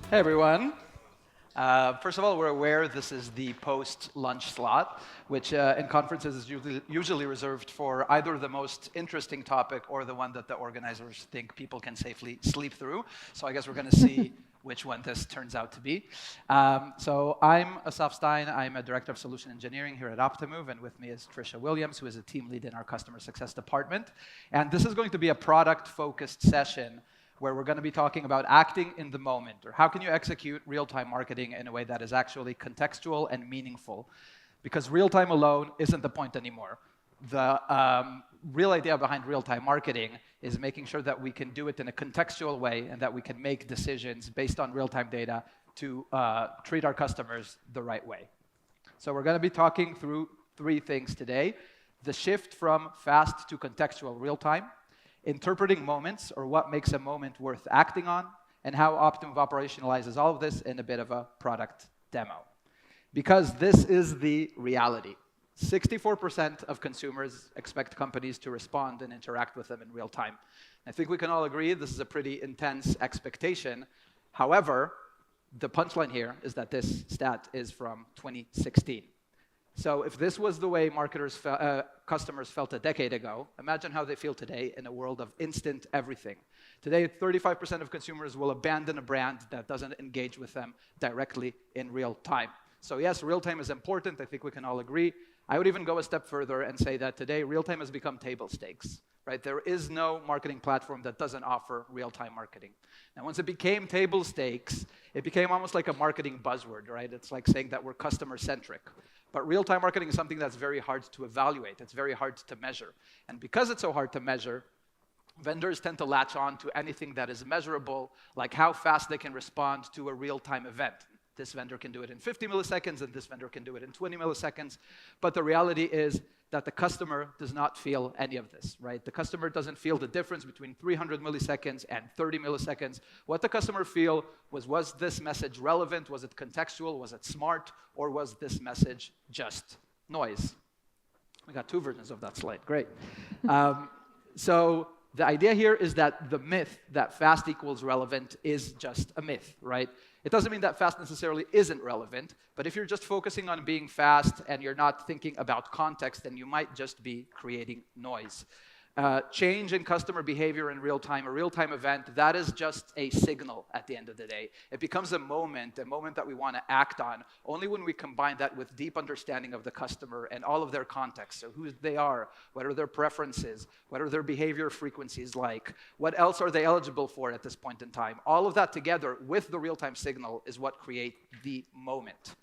Hey, everyone. First of all, we're aware this is the post-lunch slot, which in conferences is usually reserved for either the most interesting topic or the one that the organizers think people can safely sleep through. So I guess we're going to see which one this turns out to be. So I'm Asaf Stein. I'm a director of solution engineering here at Optimove, and with me is Tricia Williams, who is a team lead in our customer success department. And this is going to be a product-focused session where we're going to be talking about acting in the moment, or how can you execute real-time marketing in a way that is actually contextual and meaningful. Because real-time alone isn't the point anymore. The real idea behind real-time marketing is making sure that we can do it in a contextual way and that we can make decisions based on real-time data to treat our customers the right way. So we're going to be talking through three things today: the shift from fast to contextual real-time, interpreting moments, or what makes a moment worth acting on, and how Optimove operationalizes all of this in a bit of a product demo. Because this is the reality. 64% of consumers expect companies to respond and interact with them in real time. I think we can all agree this is a pretty intense expectation. However, the punchline here is that this stat is from 2016. So if this was the way customers felt a decade ago, imagine how they feel today in a world of instant everything. Today, 35% of consumers will abandon a brand that doesn't engage with them directly in real time. So yes, real time is important. I think we can all agree. I would even go a step further and say that today, real time has become table stakes. Right? There is no marketing platform that doesn't offer real-time marketing. Now, once it became table stakes, it became almost like a marketing buzzword, right? It's like saying that we're customer-centric. But real-time marketing is something that's very hard to evaluate. It's very hard to measure. And because it's so hard to measure, vendors tend to latch on to anything that is measurable, like how fast they can respond to a real-time event. This vendor can do it in 50 milliseconds, and this vendor can do it in 20 milliseconds. But the reality is that the customer does not feel any of this, right? The customer doesn't feel the difference between 300 milliseconds and 30 milliseconds. What the customer feel was this message relevant? Was it contextual? Was it smart? Or was this message just noise? We got two versions of that slide. Great. So the idea here is that the myth that fast equals relevant is just a myth, right? It doesn't mean that fast necessarily isn't relevant, but if you're just focusing on being fast and you're not thinking about context, then you might just be creating noise. Change in customer behavior in real time, a real-time event, that is just a signal at the end of the day. It becomes a moment that we want to act on, only when we combine that with deep understanding of the customer and all of their context, so who they are, what are their preferences, what are their behavior frequencies like, what else are they eligible for at this point in time. All of that together with the real-time signal is what creates the moment.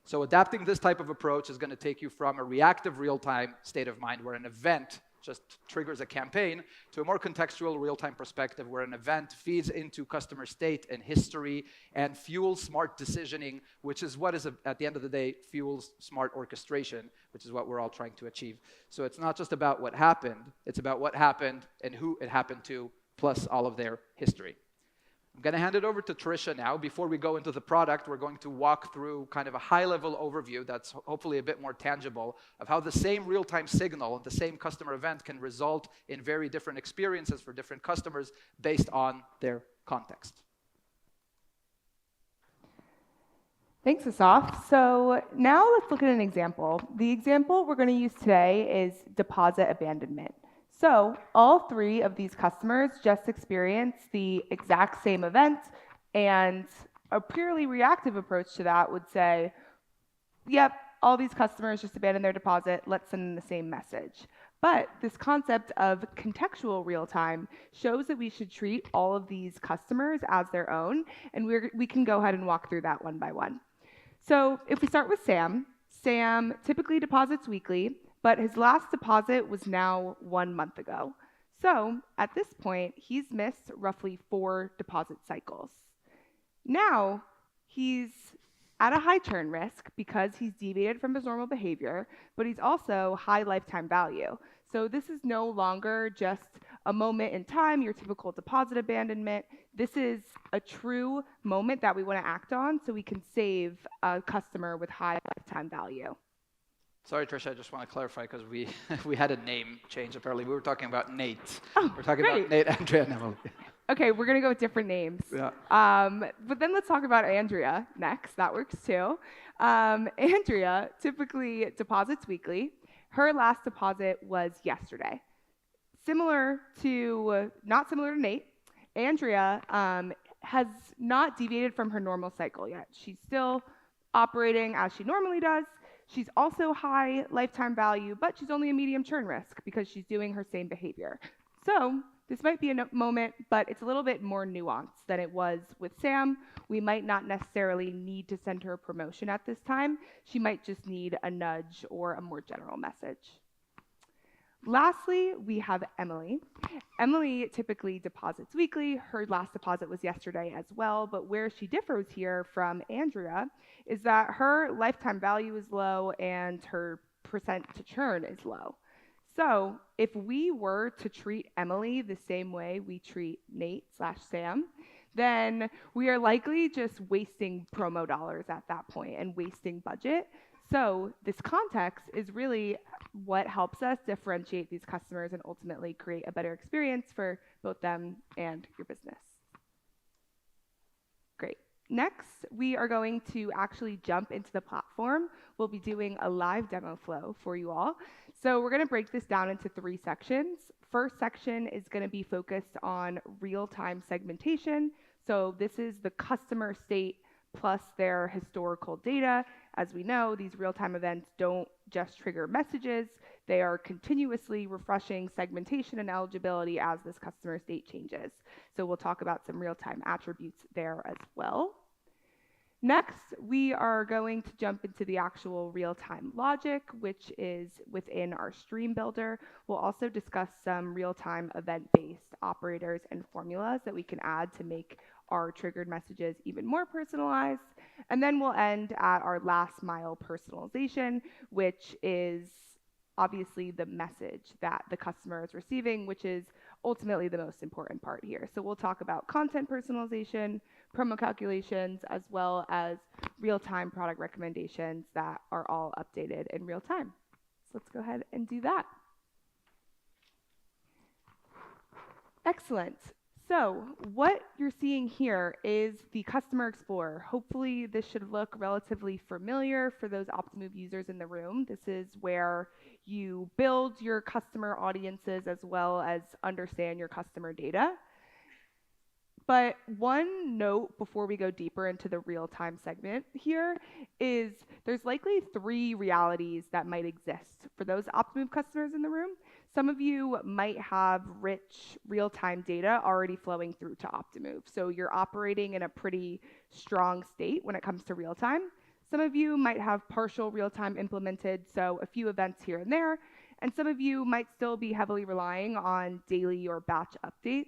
So adapting this type of approach is going to take you from a reactive real-time state of mind where an event just triggers a campaign, to a more contextual real-time perspective where an event feeds into customer state and history and fuels smart decisioning, which is what is, at the end of the day, fuels smart orchestration, which is what we're all trying to achieve. So it's not just about what happened, it's about what happened and who it happened to, plus all of their history. I'm going to hand it over to Tricia now. Before we go into the product, we're going to walk through kind of a high-level overview that's hopefully a bit more tangible of how the same real-time signal, the same customer event can result in very different experiences for different customers based on their context. Thanks, Asaf. So now let's look at an example. The example we're going to use today is deposit abandonment. So all three of these customers just experienced the exact same event, and a purely reactive approach to that would say, yep, all these customers just abandoned their deposit, let's send them the same message. But this concept of contextual real-time shows that we should treat all of these customers as their own, and we can go ahead and walk through that one by one. So if we start with Sam, Sam typically deposits weekly, but his last deposit was now 1 month ago. So at this point, he's missed roughly 4 deposit cycles. Now he's at a high churn risk because he's deviated from his normal behavior, but he's also high lifetime value. So this is no longer just a moment in time, your typical deposit abandonment. This is a true moment that we want to act on so we can save a customer with high lifetime value. Sorry, Tricia, I just want to clarify because we had a name change apparently. We were talking about Nate. Oh, we're talking great. about Nate, Andrea, and Emily. Okay, we're gonna go with different names. Yeah. But then let's talk about Andrea next. That works too. Andrea typically deposits weekly. Her last deposit was yesterday. Not similar to Nate, Andrea has not deviated from her normal cycle yet. She's still operating as she normally does. She's also high lifetime value, but she's only a medium churn risk because she's doing her same behavior. So this might be a moment, but it's a little bit more nuanced than it was with Sam. We might not necessarily need to send her a promotion at this time. She might just need a nudge or a more general message. Lastly, we have Emily. Emily typically deposits weekly. Her last deposit was yesterday as well, but where she differs here from Andrea is that her lifetime value is low and her percent to churn is low. So if we were to treat Emily the same way we treat Nate/Sam, then we are likely just wasting promo dollars at that point and wasting budget. So this context is really what helps us differentiate these customers and ultimately create a better experience for both them and your business. Great. Next, we are going to actually jump into the platform. We'll be doing a live demo flow for you all. So we're going to break this down into 3 sections. First section is going to be focused on real-time segmentation. So this is the customer state plus their historical data. As we know, these real-time events don't just trigger messages. They are continuously refreshing segmentation and eligibility as this customer state changes. So we'll talk about some real-time attributes there as well. Next, we are going to jump into the actual real-time logic, which is within our stream builder. We'll also discuss some real-time event-based operators and formulas that we can add to make our triggered messages even more personalized. And then we'll end at our last mile personalization, which is obviously the message that the customer is receiving, which is ultimately the most important part here. So we'll talk about content personalization, promo calculations, as well as real-time product recommendations that are all updated in real time. So let's go ahead and do that. Excellent. So what you're seeing here is the Customer Explorer. Hopefully this should look relatively familiar for those Optimove users in the room. This is where you build your customer audiences as well as understand your customer data. But one note before we go deeper into the real-time segment here is there's likely 3 realities that might exist for those Optimove customers in the room. Some of you might have rich real-time data already flowing through to Optimove. So you're operating in a pretty strong state when it comes to real-time. Some of you might have partial real-time implemented, so a few events here and there. And some of you might still be heavily relying on daily or batch updates.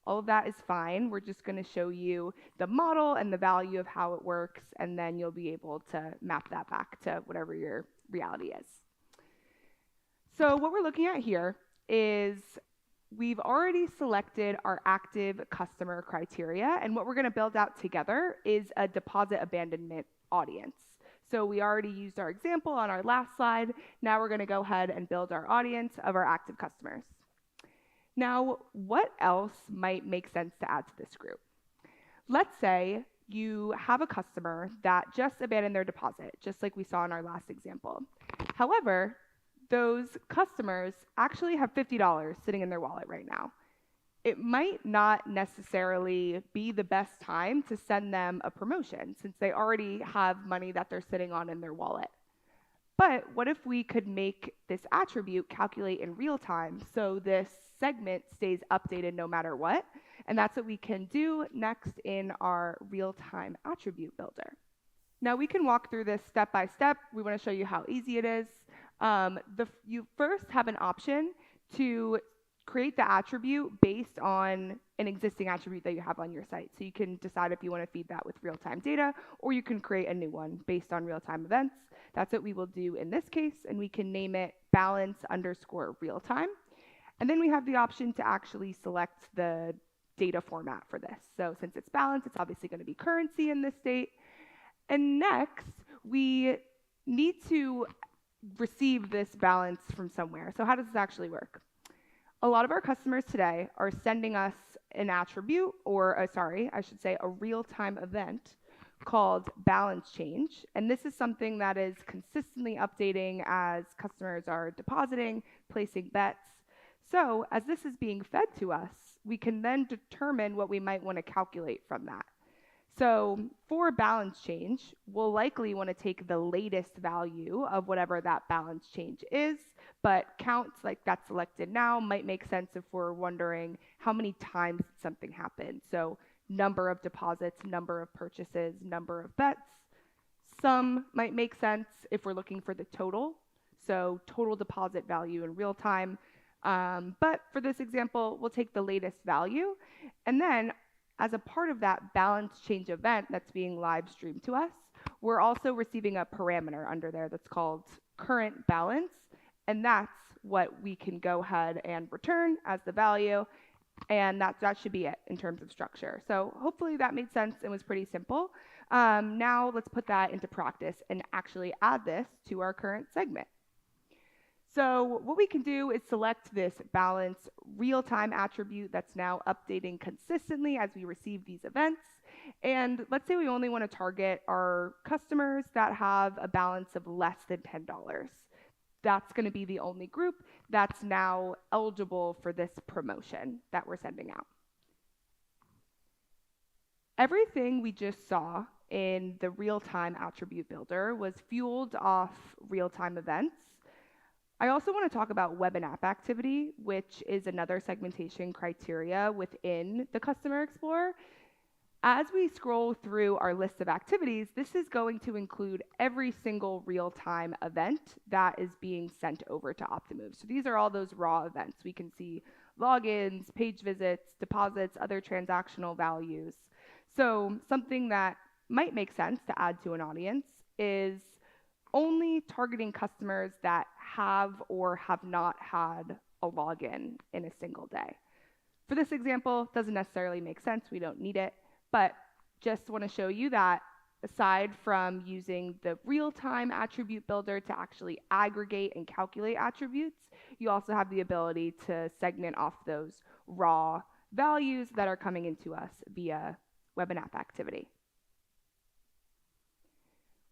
All of that is fine. We're just going to show you the model and the value of how it works, and then you'll be able to map that back to whatever your reality is. So what we're looking at here is we've already selected our active customer criteria, and what we're going to build out together is a deposit abandonment audience. So we already used our example on our last slide. Now we're going to go ahead and build our audience of our active customers. Now, what else might make sense to add to this group? Let's say you have a customer that just abandoned their deposit, just like we saw in our last example. However, those customers actually have $50 sitting in their wallet right now. It might not necessarily be the best time to send them a promotion since they already have money that they're sitting on in their wallet. But what if we could make this attribute calculate in real time so this segment stays updated no matter what? And that's what we can do next in our real-time attribute builder. Now we can walk through this step by step. We want to show you how easy it is. You first have an option to create the attribute based on an existing attribute that you have on your site. So you can decide if you want to feed that with real-time data, or you can create a new one based on real-time events. That's what we will do in this case, and we can name it balance_real-time. And then we have the option to actually select the data format for this. So since it's balance, it's obviously going to be currency in this state. And next, we need to receive this balance from somewhere. So how does this actually work? A lot of our customers today are sending us an attribute, or I should say a real-time event called balance change. And this is something that is consistently updating as customers are depositing, placing bets. So as this is being fed to us, we can then determine what we might want to calculate from that. So for balance change, we'll likely want to take the latest value of whatever that balance change is, but counts like that's selected now might make sense if we're wondering how many times something happened. So number of deposits, number of purchases, number of bets. Some might make sense if we're looking for the total, so total deposit value in real time. But for this example, we'll take the latest value, and then as a part of that balance change event that's being live streamed to us, we're also receiving a parameter under there that's called current balance, and that's what we can go ahead and return as the value, and that should be it in terms of structure. So hopefully that made sense and was pretty simple. Now let's put that into practice and actually add this to our current segment. So what we can do is select this balance real-time attribute that's now updating consistently as we receive these events. And let's say we only want to target our customers that have a balance of less than $10. That's going to be the only group that's now eligible for this promotion that we're sending out. Everything we just saw in the real-time attribute builder was fueled off real-time events. I also want to talk about web and app activity, which is another segmentation criteria within the Customer Explorer. As we scroll through our list of activities, this is going to include every single real-time event that is being sent over to Optimove. So these are all those raw events. We can see logins, page visits, deposits, other transactional values. So something that might make sense to add to an audience is only targeting customers that have or have not had a login in a single day. For this example, doesn't necessarily make sense. We don't need it. But just want to show you that aside from using the real-time attribute builder to actually aggregate and calculate attributes, you also have the ability to segment off those raw values that are coming into us via web and app activity.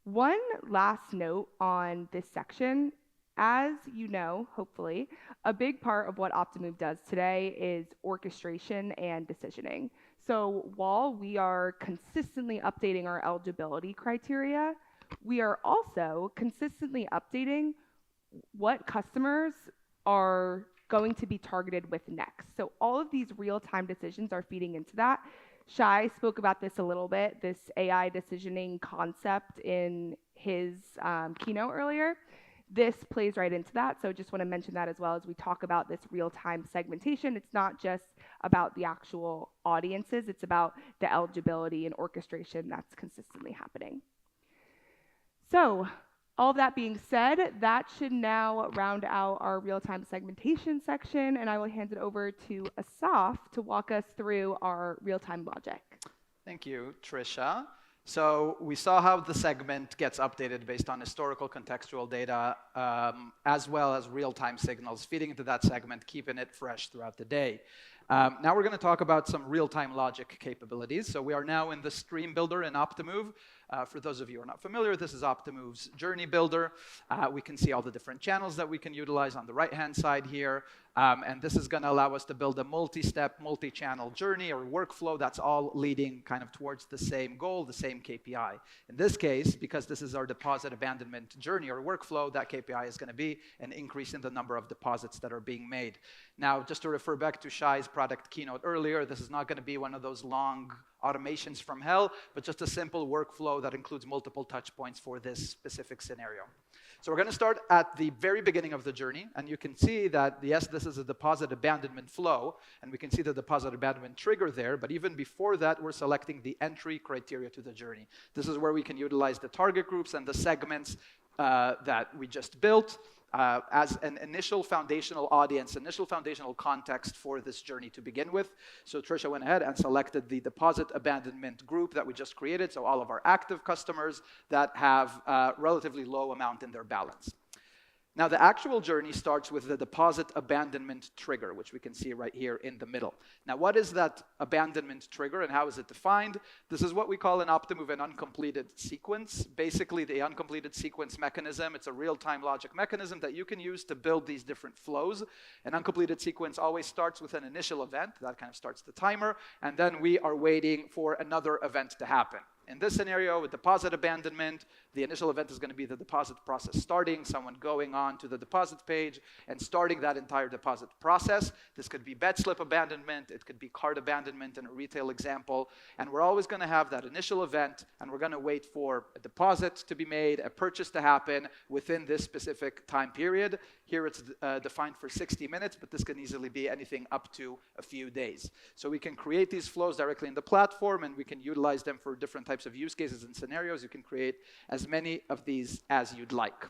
One last note on this section. As you know, hopefully, a big part of what Optimove does today is orchestration and decisioning. So while we are consistently updating our eligibility criteria, we are also consistently updating what customers are going to be targeted with next. So all of these real-time decisions are feeding into that. Shai spoke about this a little bit, this AI decisioning concept in his keynote earlier. This plays right into that, so just want to mention that as well as we talk about this real-time segmentation. It's not just about the actual audiences, it's about the eligibility and orchestration that's consistently happening. So, all of that being said, that should now round out our real-time segmentation section, and I will hand it over to Asaf to walk us through our real-time logic. Thank you, Tricia. So we saw how the segment gets updated based on historical contextual data, as well as real-time signals feeding into that segment, keeping it fresh throughout the day. Now we're going to talk about some real-time logic capabilities. So we are now in the stream builder in Optimove. For those of you who are not familiar, this is Optimove's journey builder. We can see all the different channels that we can utilize on the right-hand side here. And this is going to allow us to build a multi-step, multi-channel journey or workflow that's all leading kind of towards the same goal, the same KPI. In this case, because this is our deposit abandonment journey or workflow, that KPI is going to be an increase in the number of deposits that are being made. Now, just to refer back to Shai's product keynote earlier, this is not going to be one of those long automations from hell, but just a simple workflow that includes multiple touch points for this specific scenario. So we're going to start at the very beginning of the journey, and you can see that, yes, this is a deposit abandonment flow, and we can see the deposit abandonment trigger there, but even before that, we're selecting the entry criteria to the journey. This is where we can utilize the target groups and the segments that we just built as an initial foundational audience, initial foundational context for this journey to begin with. So Tricia went ahead and selected the deposit abandonment group that we just created, so all of our active customers that have a relatively low amount in their balance. Now, the actual journey starts with the deposit abandonment trigger, which we can see right here in the middle. Now, what is that abandonment trigger and how is it defined? This is what we call an Optimove and uncompleted sequence. Basically, the uncompleted sequence mechanism, it's a real-time logic mechanism that you can use to build these different flows. An uncompleted sequence always starts with an initial event. That kind of starts the timer. And then we are waiting for another event to happen. In this scenario, with deposit abandonment, the initial event is going to be the deposit process starting, someone going on to the deposit page and starting that entire deposit process. This could be bet slip abandonment, it could be card abandonment in a retail example, and we're always going to have that initial event, and we're going to wait for a deposit to be made, a purchase to happen within this specific time period. Here it's defined for 60 minutes, but this can easily be anything up to a few days. So we can create these flows directly in the platform, and we can utilize them for different types of use cases and scenarios. You can create as many of these as you'd like.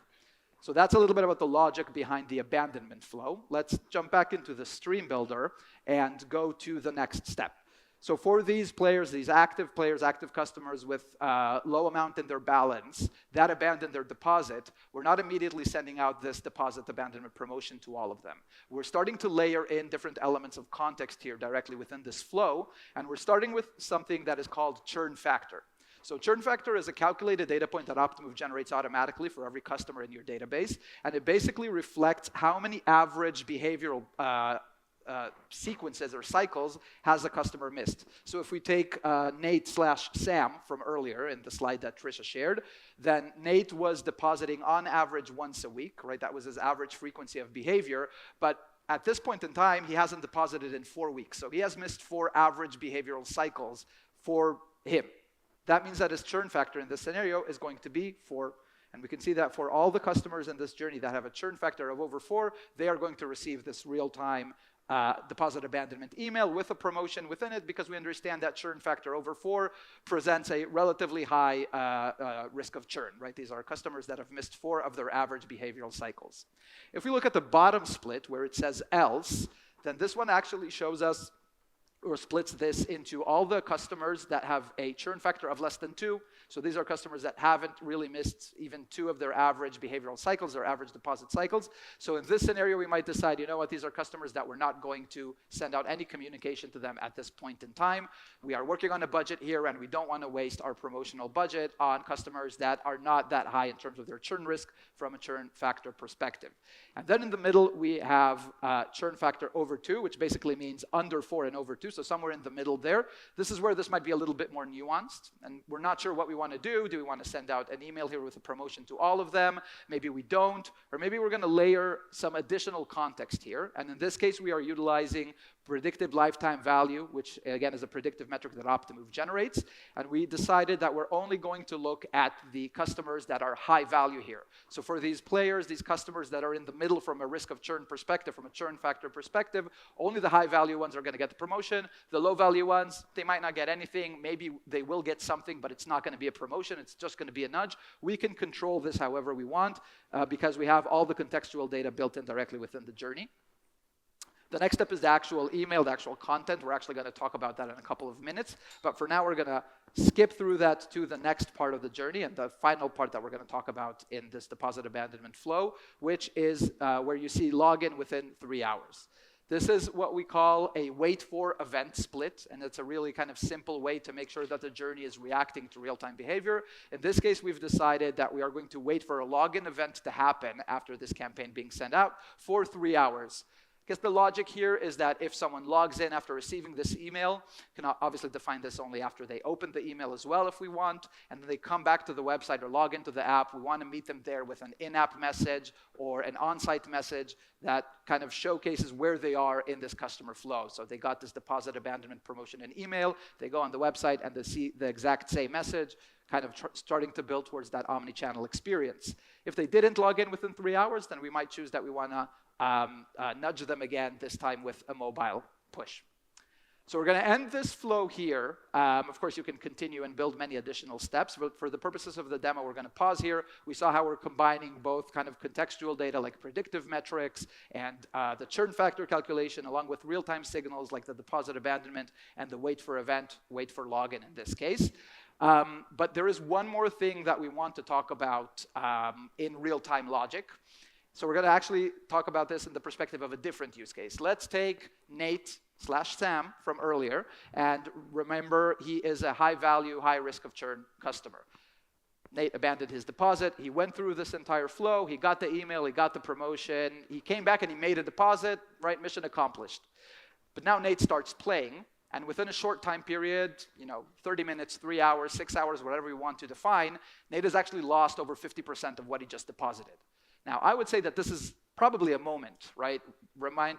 So that's a little bit about the logic behind the abandonment flow. Let's jump back into the stream builder and go to the next step. So for these players, these active players, active customers with low amount in their balance that abandon their deposit, we're not immediately sending out this deposit abandonment promotion to all of them. We're starting to layer in different elements of context here directly within this flow, and we're starting with something that is called churn factor. So churn factor is a calculated data point that Optimove generates automatically for every customer in your database, and it basically reflects how many average behavioral sequences or cycles has a customer missed. So if we take Nate/Sam from earlier in the slide that Tricia shared, then Nate was depositing on average once a week, right? That was his average frequency of behavior, but at this point in time, he hasn't deposited in 4 weeks. So he has missed 4 average behavioral cycles for him. That means that his churn factor in this scenario is going to be 4. And we can see that for all the customers in this journey that have a churn factor of over 4, they are going to receive this real-time deposit abandonment email with a promotion within it, because we understand that churn factor over 4 presents a relatively high risk of churn, right? These are customers that have missed 4 of their average behavioral cycles. If we look at the bottom split where it says else, then this one actually shows us or splits this into all the customers that have a churn factor of less than 2. So these are customers that haven't really missed even 2 of their average behavioral cycles or average deposit cycles. So in this scenario, we might decide, you know what, these are customers that we're not going to send out any communication to them at this point in time. We are working on a budget here, and we don't want to waste our promotional budget on customers that are not that high in terms of their churn risk from a churn factor perspective. And then in the middle, we have churn factor over 2, which basically means under 4 and over 2. So somewhere in the middle there. This is where this might be a little bit more nuanced, and we're not sure what we want to do. Do we want to send out an email here with a promotion to all of them? Maybe we don't, or maybe we're going to layer some additional context here. And in this case, we are utilizing predicted lifetime value, which again is a predictive metric that Optimove generates. And we decided that we're only going to look at the customers that are high value here. So for these players, these customers that are in the middle from a risk of churn perspective, from a churn factor perspective, only the high value ones are going to get the promotion. The low value ones, they might not get anything. Maybe they will get something, but it's not going to be a promotion. It's just going to be a nudge. We can control this however we want because we have all the contextual data built in directly within the journey. The next step is the actual email, the actual content. We're actually going to talk about that in a couple of minutes. But for now, we're going to skip through that to the next part of the journey and the final part that we're going to talk about in this deposit abandonment flow, which is where you see login within 3 hours. This is what we call a wait for event split, and it's a really kind of simple way to make sure that the journey is reacting to real-time behavior. In this case, we've decided that we are going to wait for a login event to happen after this campaign being sent out for 3 hours. I guess the logic here is that if someone logs in after receiving this email, you can obviously define this only after they open the email as well if we want, and then they come back to the website or log into the app, we want to meet them there with an in-app message or an on-site message that kind of showcases where they are in this customer flow. So they got this deposit abandonment promotion in email, they go on the website and they see the exact same message, kind of starting to build towards that omni-channel experience. If they didn't log in within 3 hours, then we might choose that we want to nudge them again, this time with a mobile push. So we're going to end this flow here. Of course, you can continue and build many additional steps, but for the purposes of the demo, we're going to pause here. We saw how we're combining both kind of contextual data like predictive metrics and the churn factor calculation along with real-time signals like the deposit abandonment and the wait for event, wait for login in this case. But there is one more thing that we want to talk about in real-time logic. So we're going to actually talk about this in the perspective of a different use case. Let's take Nate/Sam from earlier, and remember he is a high value, high risk of churn customer. Nate abandoned his deposit. He went through this entire flow. He got the email. He got the promotion. He came back and he made a deposit. Right, mission accomplished. But now Nate starts playing, and within a short time period, 30 minutes, 3 hours, 6 hours, whatever you want to define, Nate has actually lost over 50% of what he just deposited. Now, I would say that this is probably a moment, right?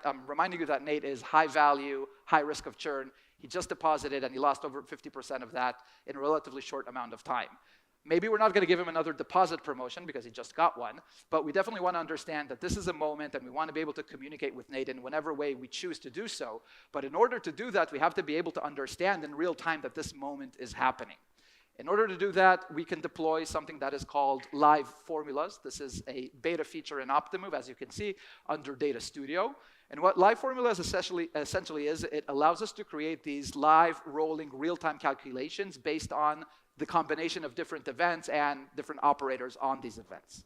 I'm reminding you that Nate is high value, high risk of churn. He just deposited and he lost over 50% of that in a relatively short amount of time. Maybe we're not going to give him another deposit promotion because he just got one, but we definitely want to understand that this is a moment and we want to be able to communicate with Nate in whatever way we choose to do so. But in order to do that, we have to be able to understand in real time that this moment is happening. In order to do that, we can deploy something that is called live formulas. This is a beta feature in Optimove, as you can see, under Data Studio. And what live formulas essentially is, it allows us to create these live, rolling, real-time calculations based on the combination of different events and different operators on these events.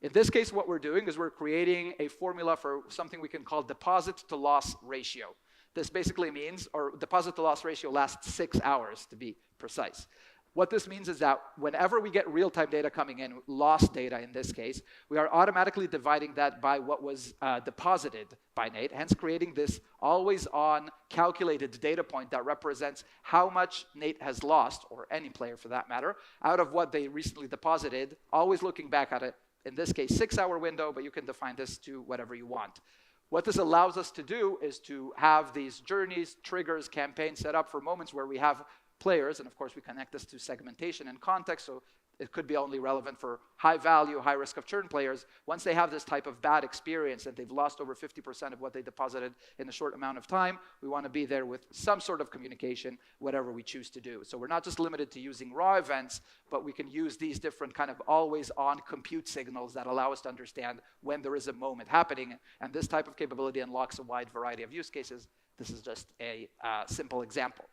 In this case, what we're doing is we're creating a formula for something we can call deposit to loss ratio. This basically means, or deposit to loss ratio lasts 6 hours to be precise. What this means is that whenever we get real-time data coming in, lost data in this case, we are automatically dividing that by what was deposited by Nate, hence creating this always-on calculated data point that represents how much Nate has lost, or any player for that matter, out of what they recently deposited, always looking back at it, in this case, 6-hour window, but you can define this to whatever you want. What this allows us to do is to have these journeys, triggers, campaigns set up for moments where we have players, and of course we connect this to segmentation and context, so it could be only relevant for high value, high risk of churn players. Once they have this type of bad experience and they've lost over 50% of what they deposited in a short amount of time, we want to be there with some sort of communication, whatever we choose to do. So we're not just limited to using raw events, but we can use these different kind of always on compute signals that allow us to understand when there is a moment happening, and this type of capability unlocks a wide variety of use cases. This is just a simple example.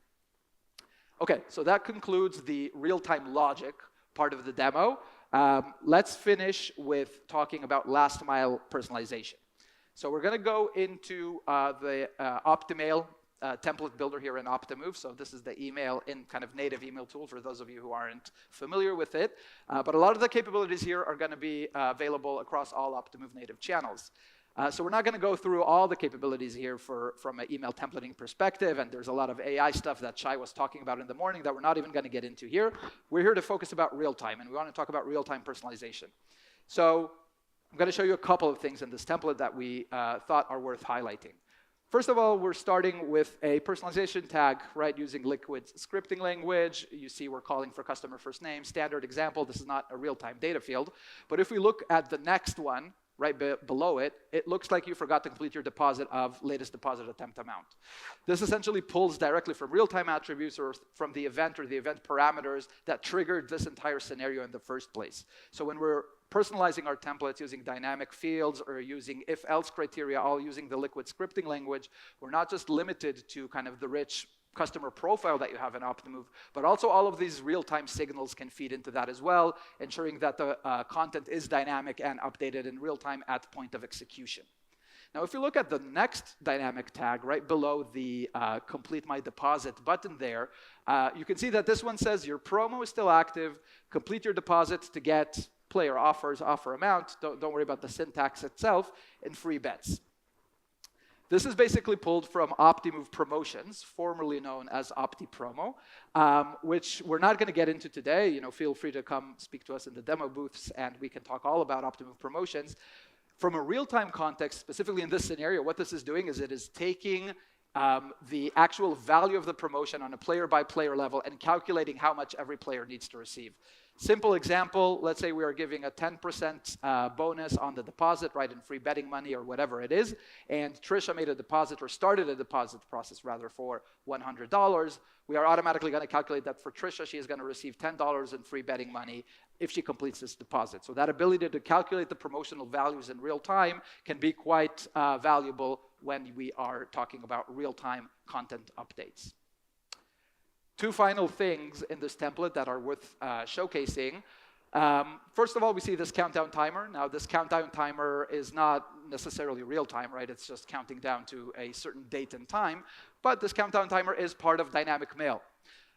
Okay, so that concludes the real-time logic part of the demo. Let's finish with talking about last-mile personalization. So we're going to go into the Optimail template builder here in Optimove. So this is the email in kind of native email tool for those of you who aren't familiar with it. But a lot of the capabilities here are going to be available across all Optimove native channels. So we're not going to go through all the capabilities here from an email templating perspective, and there's a lot of AI stuff that Shai was talking about in the morning that we're not even going to get into here. We're here to focus about real-time, and we want to talk about real-time personalization. So I'm going to show you a couple of things in this template that we thought are worth highlighting. First of all, we're starting with a personalization tag, right, using Liquid's scripting language. You see we're calling for customer first name, standard example. This is not a real-time data field. But if we look at the next one, right below it, it looks like you forgot to complete your deposit of latest deposit attempt amount. This essentially pulls directly from real-time attributes or from the event or the event parameters that triggered this entire scenario in the first place. So when we're personalizing our templates using dynamic fields or using if-else criteria, all using the Liquid scripting language, we're not just limited to kind of the rich customer profile that you have in Optimove, but also all of these real-time signals can feed into that as well, ensuring that the content is dynamic and updated in real time at point of execution. Now, if you look at the next dynamic tag right below the complete my deposit button there, you can see that this one says your promo is still active, complete your deposit to get player offers, offer amount, don't worry about the syntax itself, and free bets. This is basically pulled from Optimove Promotions, formerly known as OptiPromo, which we're not going to get into today. Feel free to come speak to us in the demo booths, and we can talk all about Optimove Promotions. From a real-time context, specifically in this scenario, what this is doing is it is taking the actual value of the promotion on a player-by-player level and calculating how much every player needs to receive. Simple example, let's say we are giving a 10% bonus on the deposit, right, in free betting money or whatever it is, and Tricia made a deposit or started a deposit process rather for $100. We are automatically going to calculate that for Tricia, she is going to receive $10 in free betting money if she completes this deposit. So that ability to calculate the promotional values in real time can be quite valuable when we are talking about real-time content updates. Two final things in this template that are worth showcasing. First of all, we see this countdown timer. Now, this countdown timer is not necessarily real time, right? It's just counting down to a certain date and time. But this countdown timer is part of dynamic mail.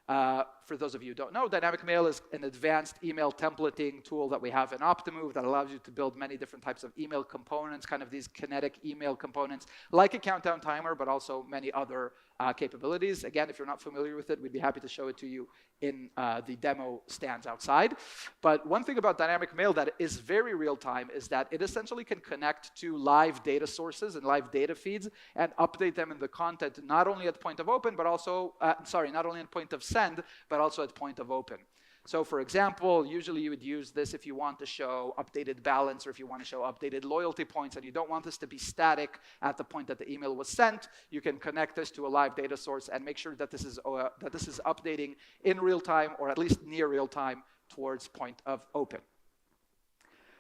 For those of you who don't know, dynamic mail is an advanced email templating tool that we have in Optimove that allows you to build many different types of email components, kind of these kinetic email components, like a countdown timer, but also many other capabilities. Again, if you're not familiar with it, we'd be happy to show it to you in the demo stands outside. But one thing about dynamic mail that is very real time is that it essentially can connect to live data sources and live data feeds and update them in the content, not only at point of open, but also, not only at point of send, but also at point of open. So for example, usually you would use this if you want to show updated balance or if you want to show updated loyalty points and you don't want this to be static at the point that the email was sent. You can connect this to a live data source and make sure that this is updating in real time or at least near real time towards point of open.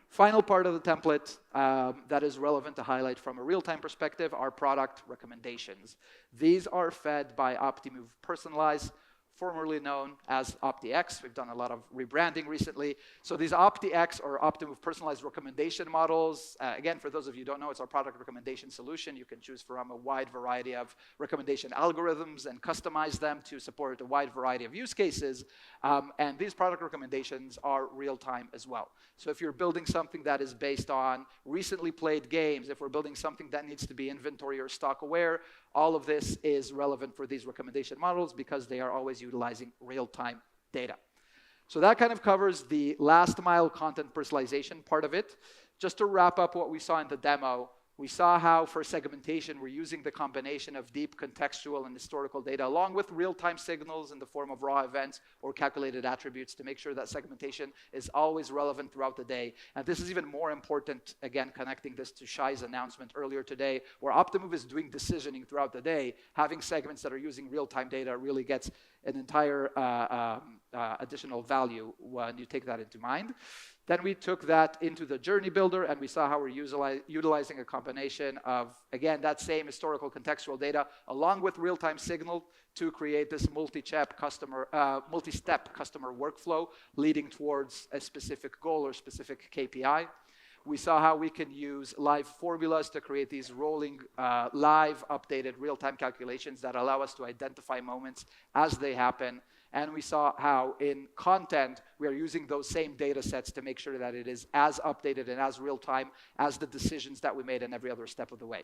Final part of the template that is relevant to highlight from a real-time perspective are product recommendations. These are fed by Optimove Personalize, formerly known as OptiX. We've done a lot of rebranding recently. So these OptiX or Optimove Personalized Recommendation Models, again, for those of you who don't know, it's our product recommendation solution. You can choose from a wide variety of recommendation algorithms and customize them to support a wide variety of use cases. And these product recommendations are real-time as well. So if you're building something that is based on recently played games, if we're building something that needs to be inventory or stock aware, all of this is relevant for these recommendation models because they are always utilizing real-time data. So that kind of covers the last mile content personalization part of it. Just to wrap up what we saw in the demo, we saw how for segmentation, we're using the combination of deep contextual and historical data along with real-time signals in the form of raw events or calculated attributes to make sure that segmentation is always relevant throughout the day. And this is even more important, again, connecting this to Shai's announcement earlier today, where Optimove is doing decisioning throughout the day. Having segments that are using real-time data really gets an entire additional value when you take that into mind. Then we took that into the journey builder and we saw how we're utilizing a combination of, again, that same historical contextual data along with real-time signal to create this multi-step customer workflow leading towards a specific goal or specific KPI. We saw how we can use live formulas to create these rolling, live, updated, real-time calculations that allow us to identify moments as they happen. And we saw how in content, we are using those same data sets to make sure that it is as updated and as real-time as the decisions that we made in every other step of the way.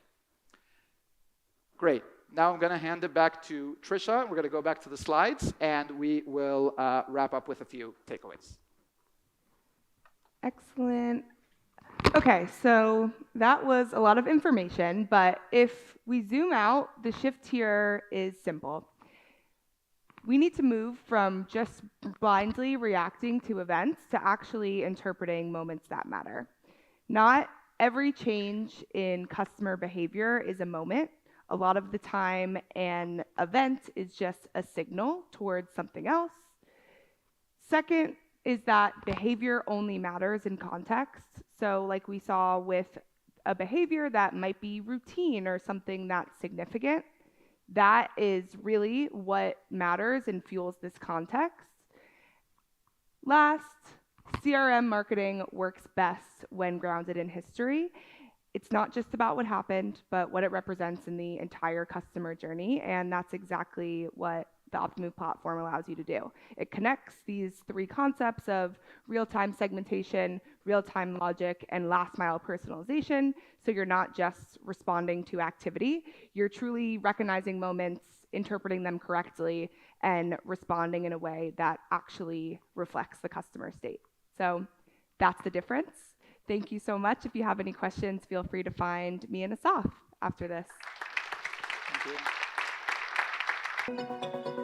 Great. Now I'm going to hand it back to Tricia. We're going to go back to the slides, and we will wrap up with a few takeaways. Excellent. Okay, so that was a lot of information, but if we zoom out, the shift here is simple. We need to move from just blindly reacting to events to actually interpreting moments that matter. Not every change in customer behavior is a moment. A lot of the time, an event is just a signal towards something else. Second is that behavior only matters in context. So like we saw with a behavior that might be routine or something that's significant, that is really what matters and fuels this context. Last, CRM marketing works best when grounded in history. It's not just about what happened, but what it represents in the entire customer journey, and that's exactly what the Optimove platform allows you to do. It connects these three concepts of real-time segmentation, real-time logic, and last-mile personalization, so you're not just responding to activity, you're truly recognizing moments, interpreting them correctly, and responding in a way that actually reflects the customer state. So that's the difference. Thank you so much. If you have any questions, feel free to find me and Asaf after this. Thank you.